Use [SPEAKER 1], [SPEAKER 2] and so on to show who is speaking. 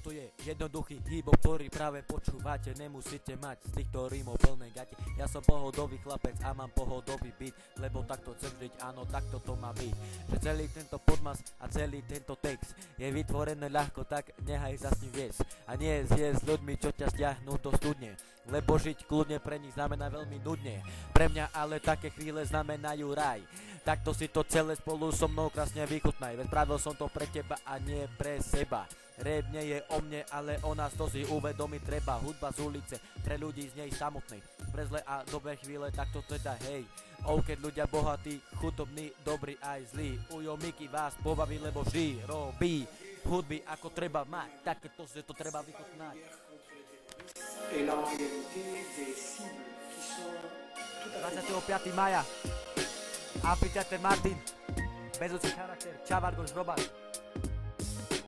[SPEAKER 1] Toto je jednoduchý hip-hop, ktorý práve počúvate. Nemusíte mať z týchto rímov plné gate. Ja som pohodový chlapec a mám pohodový beat, lebo takto chcem žiť, áno, takto to má byť. Že celý tento podmas a celý tento text je vytvorený ľahko, tak nehaj sa s ním viesť. A nie je s ľuďmi, čo ťa stiahnu do studne, lebo žiť kľudne pre nich znamená veľmi nudne. Pre mňa ale také chvíle znamenajú raj. Takto si to celé spolu so mnou krásne vychutnaj. Veď spravil som to pre teba a nie pre seba. Rap nie je o mne, ale o nás, to si uvedomiť treba. Hudba z ulice, pre ľudí z nej samotnej. Pre zlé a dobré chvíle, takto teda hej. Keď ľudia bohatí, chudobní, dobrí aj zlí. Ujo Miky vás pobaví, lebo vždy robí hudby ako treba mať. Takéto si to treba vychutnať.
[SPEAKER 2] Et la réalité des cibles qui sont tout à fait...
[SPEAKER 1] 25. maja. Amfiteatr Martin. Bezúci charakter. Čavargoš Robert.